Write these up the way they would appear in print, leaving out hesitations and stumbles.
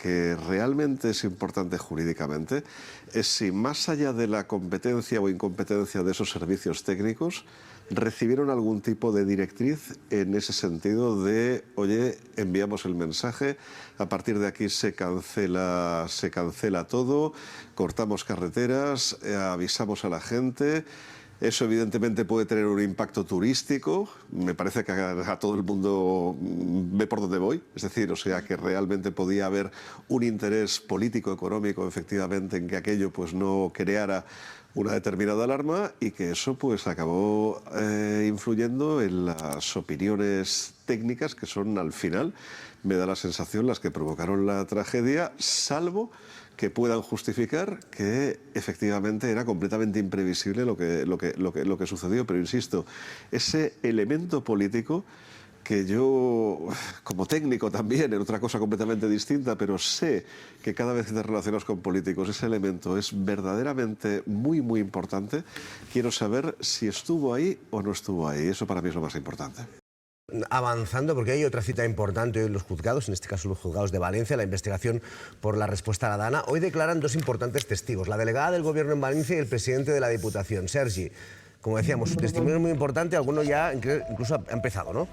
que realmente es importante jurídicamente es si, más allá de la competencia o incompetencia de esos servicios técnicos, recibieron algún tipo de directriz en ese sentido de, oye, enviamos el mensaje, a partir de aquí se cancela todo, cortamos carreteras, avisamos a la gente. Eso evidentemente puede tener un impacto turístico, me parece que a todo el mundo ve por dónde voy, es decir, o sea que realmente podía haber un interés político, económico, efectivamente, en que aquello pues no creara una determinada alarma y que eso pues acabó influyendo en las opiniones técnicas que son, al final, me da la sensación, las que provocaron la tragedia, salvo que puedan justificar que efectivamente era completamente imprevisible lo que sucedió. Pero insisto, ese elemento político que yo, como técnico también, en otra cosa completamente distinta, pero sé que cada vez que te relacionas con políticos, ese elemento es verdaderamente muy, muy importante. Quiero saber si estuvo ahí o no estuvo ahí. Eso para mí es lo más importante. Avanzando, porque hay otra cita importante hoy en los juzgados, en este caso los juzgados de Valencia, la investigación por la respuesta a la Dana. Hoy declaran dos importantes testigos, la delegada del Gobierno en Valencia y el presidente de la Diputación, Sergi. Como decíamos, su testimonio es muy importante, alguno ya incluso ha empezado, ¿no?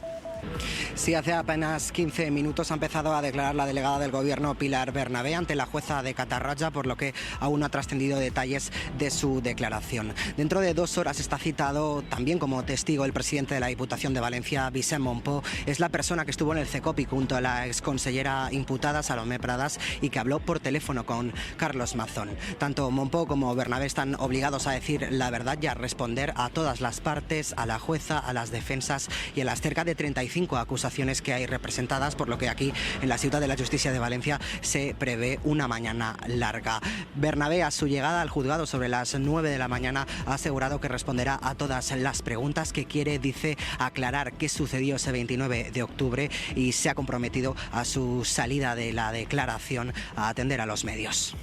Sí, hace apenas 15 minutos ha empezado a declarar la delegada del Gobierno, Pilar Bernabé, ante la jueza de Catarroja, por lo que aún no ha trascendido detalles de su declaración. Dentro de 2 horas está citado también como testigo el presidente de la Diputación de Valencia, Vicent Mompó. Es la persona que estuvo en el CECOPI junto a la exconsellera imputada, Salomé Pradas, y que habló por teléfono con Carlos Mazón. Tanto Mompó como Bernabé están obligados a decir la verdad y a responder a todas las partes, a la jueza, a las defensas y a las cerca de 35 acusaciones que hay representadas, por lo que aquí en la Ciudad de la Justicia de Valencia se prevé una mañana larga. Bernabé, a su llegada al juzgado sobre las 9 de la mañana, ha asegurado que responderá a todas las preguntas, que quiere, dice, aclarar qué sucedió ese 29 de octubre y se ha comprometido a su salida de la declaración a atender a los medios.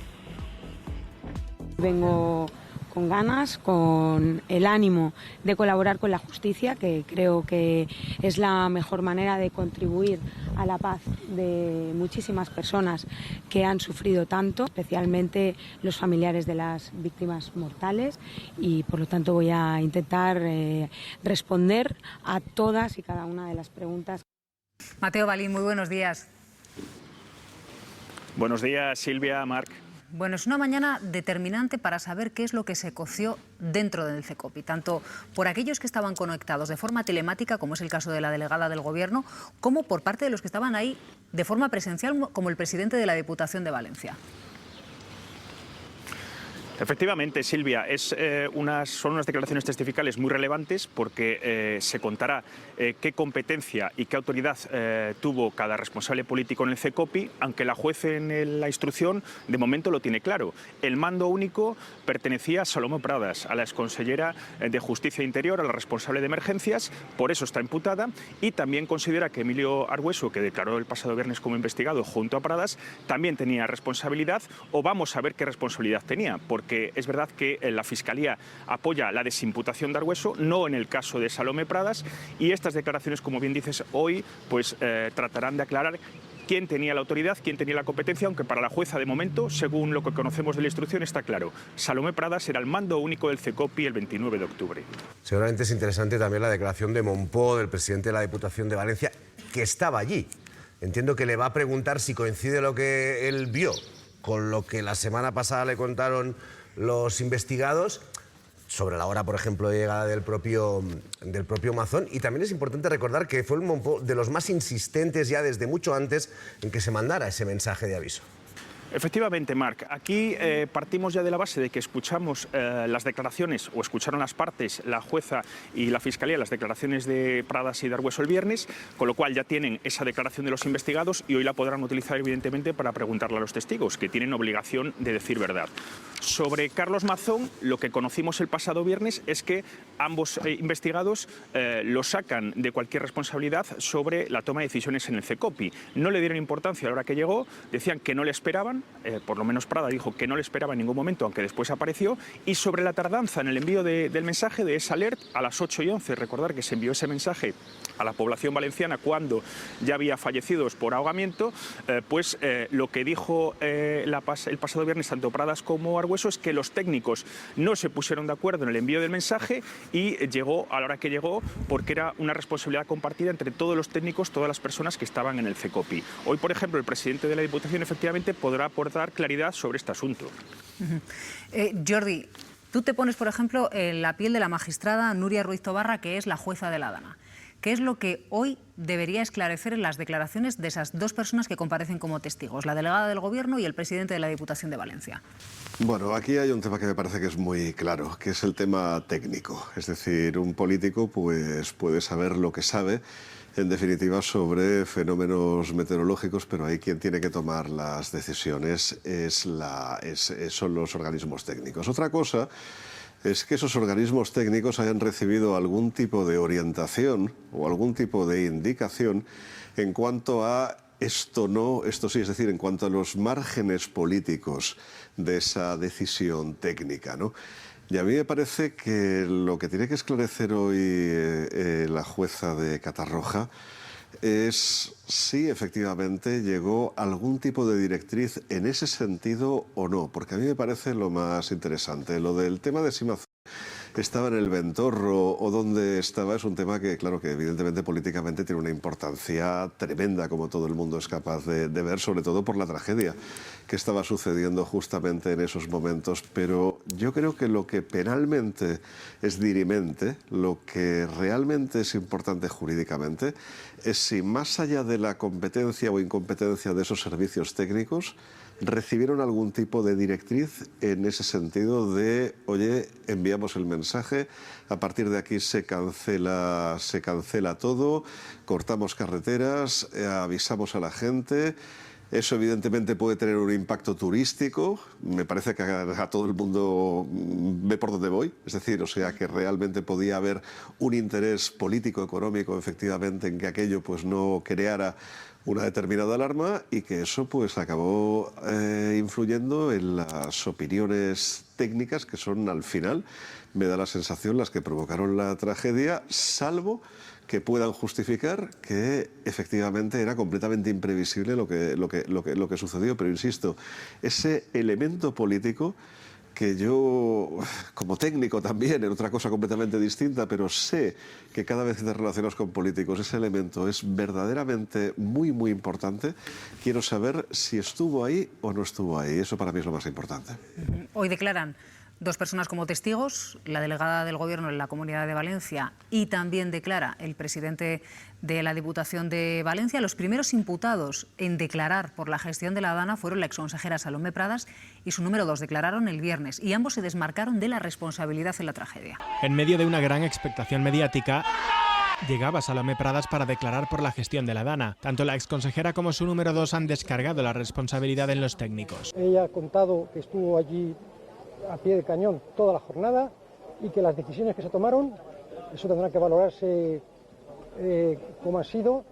Vengo con ganas, con el ánimo de colaborar con la justicia, que creo que es la mejor manera de contribuir a la paz de muchísimas personas que han sufrido tanto, especialmente los familiares de las víctimas mortales, y por lo tanto voy a intentar responder a todas y cada una de las preguntas. Mateo Balín, muy buenos días. Buenos días, Silvia, Marc. Bueno, es una mañana determinante para saber qué es lo que se coció dentro del CECOPI, tanto por aquellos que estaban conectados de forma telemática, como es el caso de la delegada del Gobierno, como por parte de los que estaban ahí de forma presencial, como el presidente de la Diputación de Valencia. Efectivamente, Silvia, son unas declaraciones testificales muy relevantes porque se contará qué competencia y qué autoridad tuvo cada responsable político en el CECOPI, aunque la juez en la instrucción de momento lo tiene claro. El mando único pertenecía a Salomé Pradas, a la exconsellera de Justicia e Interior, a la responsable de emergencias, por eso está imputada, y también considera que Emilio Argüeso, que declaró el pasado viernes como investigado junto a Pradas, también tenía responsabilidad, o vamos a ver qué responsabilidad tenía, porque es verdad que la Fiscalía apoya la desimputación de Argüeso, no en el caso de Salomé Pradas, y estas declaraciones, como bien dices, hoy pues tratarán de aclarar quién tenía la autoridad, quién tenía la competencia, aunque para la jueza de momento, según lo que conocemos de la instrucción, está claro. Salomé Pradas era el mando único del CECOPI el 29 de octubre. Seguramente es interesante también la declaración de Mompó, del presidente de la Diputación de Valencia, que estaba allí. Entiendo que le va a preguntar si coincide lo que él vio con lo que la semana pasada le contaron los investigados sobre la hora, por ejemplo, de llegada del propio Mazón. Y también es importante recordar que fue el Mompó de los más insistentes ya desde mucho antes en que se mandara ese mensaje de aviso. Efectivamente, Marc. Aquí partimos ya de la base de que escuchamos las declaraciones, o escucharon las partes, la jueza y la Fiscalía, las declaraciones de Pradas y de Argüeso el viernes, con lo cual ya tienen esa declaración de los investigados y hoy la podrán utilizar, evidentemente, para preguntarle a los testigos, que tienen obligación de decir verdad. Sobre Carlos Mazón, lo que conocimos el pasado viernes es que ambos investigados lo sacan de cualquier responsabilidad sobre la toma de decisiones en el CECOPI. No le dieron importancia a la hora que llegó, decían que no le esperaban, por lo menos Prada dijo que no le esperaba en ningún momento, aunque después apareció, y sobre la tardanza en el envío del mensaje de esa alert a las 8:11, recordar que se envió ese mensaje a la población valenciana cuando ya había fallecidos por ahogamiento, lo que dijo el pasado viernes tanto Pradas como Argüeso es que los técnicos no se pusieron de acuerdo en el envío del mensaje y llegó a la hora que llegó porque era una responsabilidad compartida entre todos los técnicos, todas las personas que estaban en el CECOPI. Hoy, por ejemplo, el presidente de la Diputación efectivamente podrá aportar claridad sobre este asunto. Jordi, tú te pones, por ejemplo, en la piel de la magistrada Nuria Ruiz Tobarra, que es la jueza de la Dana. ¿Qué es lo que hoy debería esclarecer en las declaraciones de esas dos personas que comparecen como testigos, la delegada del Gobierno y el presidente de la Diputación de Valencia? Bueno, aquí hay un tema que me parece que es muy claro, que es el tema técnico. Es decir, un político pues, puede saber lo que sabe, en definitiva, sobre fenómenos meteorológicos, pero ahí quien tiene que tomar las decisiones son los organismos técnicos. Otra cosa es que esos organismos técnicos hayan recibido algún tipo de orientación o algún tipo de indicación en cuanto a esto no, esto sí, es decir, en cuanto a los márgenes políticos de esa decisión técnica, ¿no? Y a mí me parece que lo que tiene que esclarecer hoy la jueza de Catarroja es si efectivamente llegó algún tipo de directriz en ese sentido o no, porque a mí me parece lo más interesante. Lo del tema de si Mazón estaba en el Ventorro o dónde estaba es un tema que, claro, que evidentemente políticamente tiene una importancia tremenda, como todo el mundo es capaz de ver, sobre todo por la tragedia que estaba sucediendo justamente en esos momentos. Pero yo creo que lo que penalmente es dirimente, lo que realmente es importante jurídicamente, es si más allá de la competencia o incompetencia de esos servicios técnicos, recibieron algún tipo de directriz en ese sentido de, oye, enviamos el mensaje, a partir de aquí se cancela todo, cortamos carreteras, avisamos a la gente. Eso evidentemente puede tener un impacto turístico, me parece que a todo el mundo ve por dónde voy, es decir, o sea que realmente podía haber un interés político, económico, efectivamente, en que aquello pues no creara una determinada alarma y que eso pues acabó influyendo en las opiniones técnicas que son al final, me da la sensación, las que provocaron la tragedia, salvo que puedan justificar que efectivamente era completamente imprevisible lo que sucedió. Pero insisto, ese elemento político que yo, como técnico también, en otra cosa completamente distinta, pero sé que cada vez que te relacionas con políticos, ese elemento es verdaderamente muy, muy importante. Quiero saber si estuvo ahí o no estuvo ahí. Eso para mí es lo más importante. Hoy declaran dos personas como testigos, la delegada del Gobierno en la Comunidad de Valencia y también declara el presidente de la Diputación de Valencia. Los primeros imputados en declarar por la gestión de la Dana fueron la exconsejera Salomé Pradas y su número 2 declararon el viernes y ambos se desmarcaron de la responsabilidad en la tragedia. En medio de una gran expectación mediática, llegaba Salomé Pradas para declarar por la gestión de la Dana. Tanto la exconsejera como su número 2 han descargado la responsabilidad en los técnicos. Ella ha contado que estuvo allí a pie de cañón toda la jornada y que las decisiones que se tomaron, eso tendrá que valorarse como ha sido,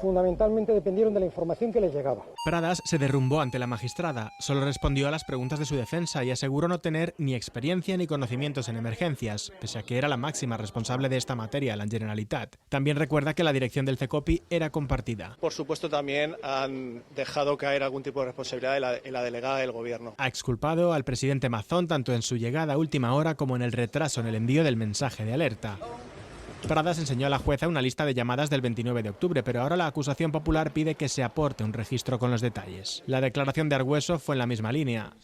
fundamentalmente dependieron de la información que les llegaba. Pradas se derrumbó ante la magistrada, solo respondió a las preguntas de su defensa y aseguró no tener ni experiencia ni conocimientos en emergencias, pese a que era la máxima responsable de esta materia, la Generalitat. También recuerda que la dirección del CECOPI era compartida. Por supuesto, también han dejado caer algún tipo de responsabilidad en la delegada del Gobierno. Ha exculpado al presidente Mazón tanto en su llegada a última hora como en el retraso en el envío del mensaje de alerta. Pradas enseñó a la jueza una lista de llamadas del 29 de octubre, pero ahora la acusación popular pide que se aporte un registro con los detalles. La declaración de Argüeso fue en la misma línea.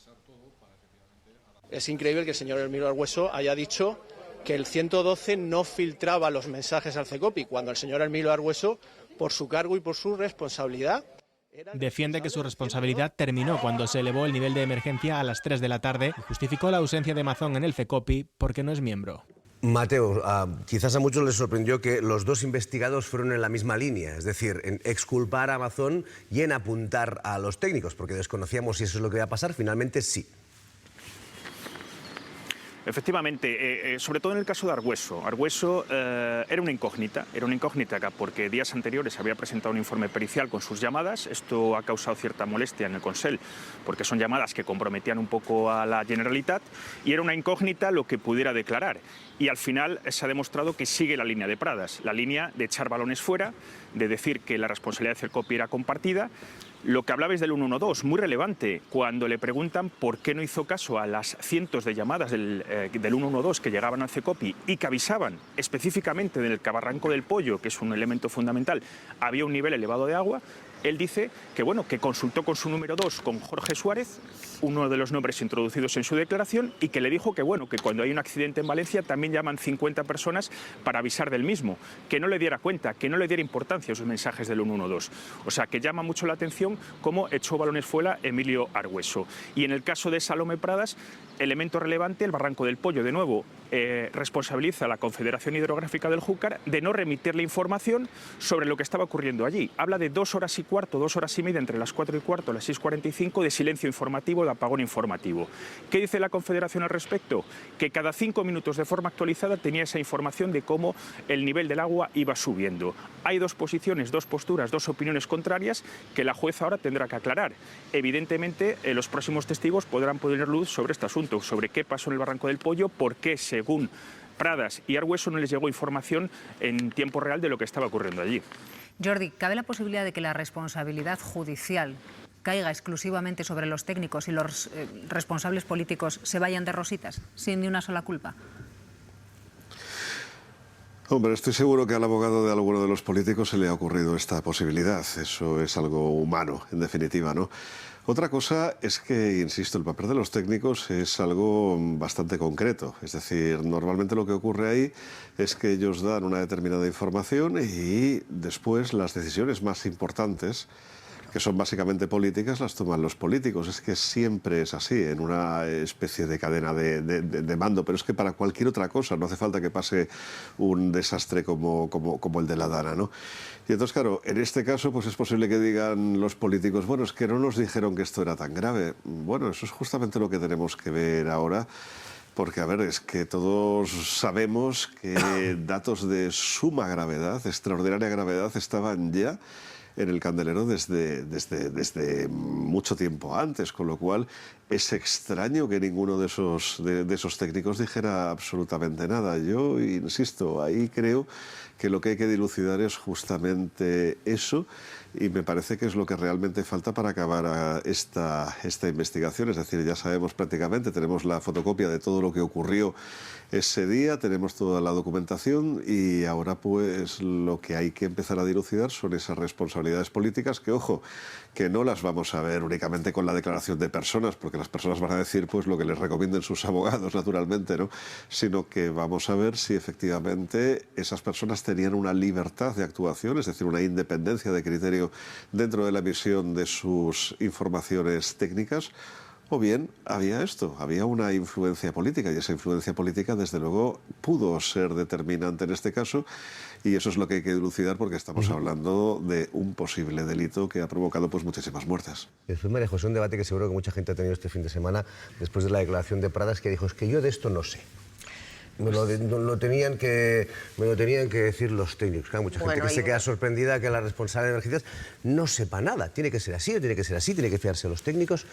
Es increíble que el señor Hermilo Argüeso haya dicho que el 112 no filtraba los mensajes al CECOPI, cuando el señor Hermilo Argüeso, por su cargo y por su responsabilidad... Defiende que su responsabilidad terminó cuando se elevó el nivel de emergencia a las 3 de la tarde y justificó la ausencia de Mazón en el CECOPI porque no es miembro. Mateo, quizás a muchos les sorprendió que los dos investigados fueron en la misma línea, es decir, en exculpar a Mazón y en apuntar a los técnicos, porque desconocíamos si eso es lo que iba a pasar, finalmente sí. Efectivamente, sobre todo en el caso de Argüeso. Argüeso era una incógnita porque días anteriores había presentado un informe pericial con sus llamadas. Esto ha causado cierta molestia en el Consell porque son llamadas que comprometían un poco a la Generalitat y era una incógnita lo que pudiera declarar. Y al final se ha demostrado que sigue la línea de Pradas, la línea de echar balones fuera, de decir que la responsabilidad de CECOPI era compartida. Lo que hablabais del 112, muy relevante, cuando le preguntan por qué no hizo caso a las cientos de llamadas del 112 que llegaban al CECOPI y que avisaban específicamente del Cabarranco del Pollo, que es un elemento fundamental, había un nivel elevado de agua. Él dice que, bueno, que consultó con su número 2, con Jorge Suárez, uno de los nombres introducidos en su declaración, y que le dijo que, bueno, que cuando hay un accidente en Valencia también llaman 50 personas para avisar del mismo, que no le diera cuenta, que no le diera importancia a esos mensajes del 112. O sea, que llama mucho la atención cómo echó balones fuera Emilio Argüeso. Y en el caso de Salome Pradas, elemento relevante, el Barranco del Pollo, de nuevo, responsabiliza a la Confederación Hidrográfica del Júcar de no remitirle información sobre lo que estaba ocurriendo allí. Habla de 2 horas y cuarto, 2 horas y media, entre las 4 y cuarto y las 6:45, de silencio informativo, de apagón informativo. ¿Qué dice la Confederación al respecto? Que cada 5 minutos de forma actualizada tenía esa información de cómo el nivel del agua iba subiendo. Hay 2 posiciones, 2 posturas, 2 opiniones contrarias que la jueza ahora tendrá que aclarar. Evidentemente, los próximos testigos podrán poner luz sobre este asunto, sobre qué pasó en el Barranco del Pollo, por qué, según Pradas y Argüeso, no les llegó información en tiempo real de lo que estaba ocurriendo allí. Jordi, ¿cabe la posibilidad de que la responsabilidad judicial caiga exclusivamente sobre los técnicos y los responsables políticos se vayan de rositas, sin ni una sola culpa? Hombre, estoy seguro que al abogado de alguno de los políticos se le ha ocurrido esta posibilidad. Eso es algo humano, en definitiva, ¿no? Otra cosa es que, insisto, el papel de los técnicos es algo bastante concreto. Es decir, normalmente lo que ocurre ahí es que ellos dan una determinada información y después las decisiones más importantes, que son básicamente políticas, las toman los políticos. Es que siempre es así, en una especie de cadena de mando, pero es que para cualquier otra cosa no hace falta que pase un desastre como el de la Dana, ¿no? Y entonces, claro, en este caso pues es posible que digan los políticos, bueno, es que no nos dijeron que esto era tan grave. Bueno, eso es justamente lo que tenemos que ver ahora. Porque, a ver, es que todos sabemos que datos de suma gravedad, extraordinaria gravedad, estaban ya en el candelero desde mucho tiempo antes, con lo cual es extraño que ninguno de esos técnicos dijera absolutamente nada. Yo insisto, ahí creo que lo que hay que dilucidar es justamente eso, y me parece que es lo que realmente falta para acabar esta investigación. Es decir, ya sabemos prácticamente, tenemos la fotocopia de todo lo que ocurrió ese día, tenemos toda la documentación, y ahora pues lo que hay que empezar a dilucidar son esas responsabilidades políticas que, ojo, que no las vamos a ver únicamente con la declaración de personas, porque las personas van a decir pues lo que les recomienden sus abogados, naturalmente, ¿no? Sino que vamos a ver si efectivamente esas personas tenían una libertad de actuación, es decir, una independencia de criterio dentro de la emisión de sus informaciones técnicas, o bien había una influencia política, y esa influencia política desde luego pudo ser determinante en este caso, y eso es lo que hay que dilucidar, porque estamos hablando de un posible delito que ha provocado pues muchísimas muertes. Después, María José, un debate que seguro que mucha gente ha tenido este fin de semana después de la declaración de Pradas, que dijo, es que yo de esto no sé. Me lo tenían que decir los técnicos. Hay mucha gente que se queda sorprendida que la responsable de emergencias no sepa nada. Tiene que ser así, o tiene que ser así, tiene que fiarse a los técnicos.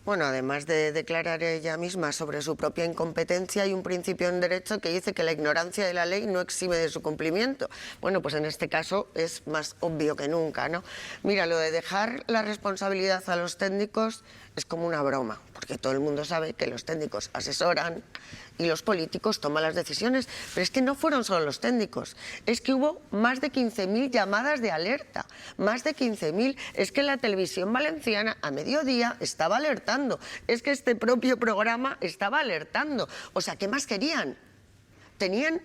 Bueno, además de declarar ella misma sobre su propia incompetencia, hay un principio en derecho que dice que la ignorancia de la ley no exime de su cumplimiento. Bueno, pues en este caso es más obvio que nunca, ¿no? Mira, lo de dejar la responsabilidad a los técnicos es como una broma, porque todo el mundo sabe que los técnicos asesoran y los políticos toman las decisiones. Pero es que no fueron solo los técnicos, es que hubo más de 15.000 llamadas de alerta, más de 15.000. Es que la televisión valenciana a mediodía estaba alertando, es que este propio programa estaba alertando. O sea, ¿qué más querían? Tenían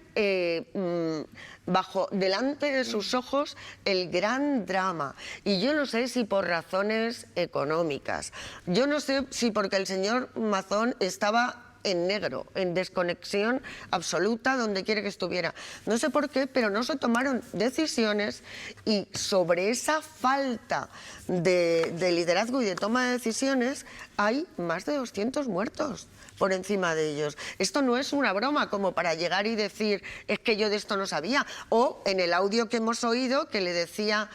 delante de sus ojos el gran drama. Y yo no sé si por razones económicas, yo no sé si porque el señor Mazón estaba en negro, en desconexión absoluta donde quiere que estuviera. No sé por qué, pero no se tomaron decisiones y sobre esa falta de liderazgo y de toma de decisiones hay más de 200 muertos por encima de ellos. Esto no es una broma como para llegar y decir es que yo de esto no sabía. O en el audio que hemos oído que le decía,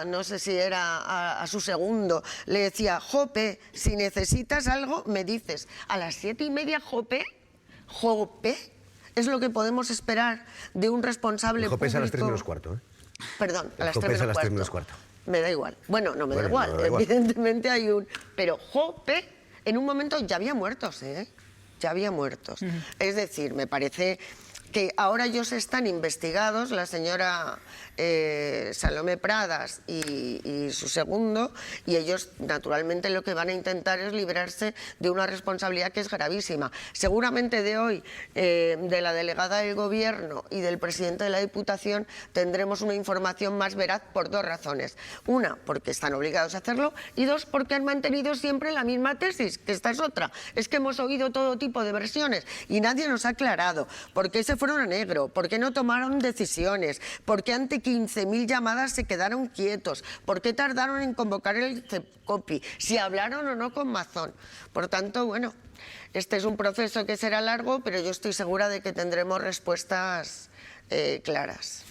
no sé si era a su segundo, le decía, Jope, si necesitas algo me dices. A las 7:30, Jope, es lo que podemos esperar de un responsable público. Jope es a las 3:45, ¿eh? Perdón, a las Jope es a las 3:45. 3:45. Me da igual. Bueno, no me da igual. No da igual. Evidentemente hay un... Pero Jope, en un momento ya había muertos, ¿eh? Ya había muertos. Es decir, me parece que ahora ellos están investigados, la señora Salomé Pradas y su segundo, y ellos naturalmente lo que van a intentar es librarse de una responsabilidad que es gravísima. Seguramente de hoy, de la delegada del Gobierno y del presidente de la Diputación, tendremos una información más veraz por dos razones. Una, porque están obligados a hacerlo, y dos, porque han mantenido siempre la misma tesis, que esta es otra. Es que hemos oído todo tipo de versiones y nadie nos ha aclarado por qué se fueron a negro, por qué no tomaron decisiones, por qué ante 15.000 llamadas se quedaron quietos, por qué tardaron en convocar el CEPCOPI, si hablaron o no con Mazón. Por tanto, bueno, este es un proceso que será largo, pero yo estoy segura de que tendremos respuestas claras.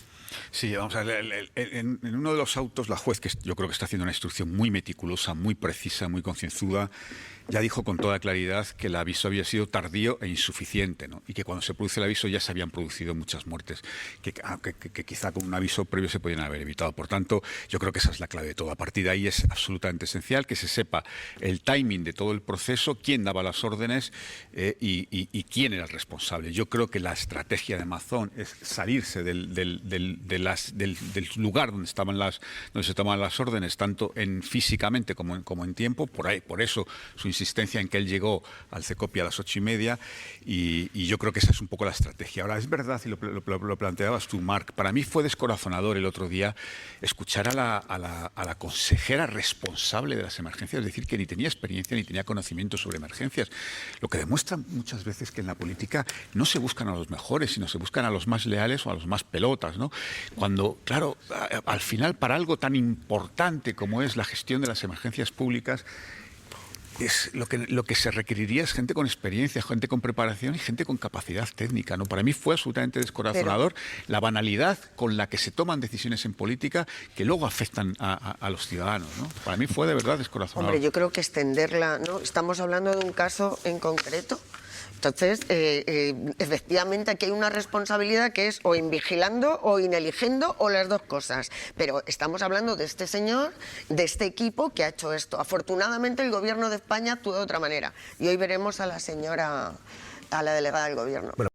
Sí, vamos a ver, en uno de los autos la juez, que yo creo que está haciendo una instrucción muy meticulosa, muy precisa, muy concienzuda, ya dijo con toda claridad que el aviso había sido tardío e insuficiente, ¿no? Y que cuando se produce el aviso ya se habían producido muchas muertes, que quizá con un aviso previo se podían haber evitado. Por tanto, yo creo que esa es la clave de todo. A partir de ahí es absolutamente esencial que se sepa el timing de todo el proceso, quién daba las órdenes y quién era el responsable. Yo creo que la estrategia de Mazón es salirse del lugar donde se tomaban las órdenes, tanto físicamente como en tiempo. Por eso su insistencia en que él llegó al CECOPI a las 8:30, y yo creo que esa es un poco la estrategia. Ahora, es verdad, y lo planteabas tú, Marc, para mí fue descorazonador el otro día escuchar a la consejera responsable de las emergencias decir que ni tenía experiencia ni tenía conocimiento sobre emergencias, lo que demuestra muchas veces que en la política no se buscan a los mejores, sino se buscan a los más leales o a los más pelotas, ¿no? Cuando, claro, al final, para algo tan importante como es la gestión de las emergencias públicas, es lo que se requeriría es gente con experiencia, gente con preparación y gente con capacidad técnica, ¿no? Para mí fue absolutamente descorazonador la banalidad con la que se toman decisiones en política que luego afectan a los ciudadanos, ¿no? Para mí fue de verdad descorazonador. Hombre, yo creo que extenderla, ¿no? Estamos hablando de un caso en concreto. Entonces, efectivamente, aquí hay una responsabilidad que es o invigilando o ineligiendo o las dos cosas. Pero estamos hablando de este señor, de este equipo que ha hecho esto. Afortunadamente, el Gobierno de España actúa de otra manera. Y hoy veremos a la señora, a la delegada del Gobierno. Bueno.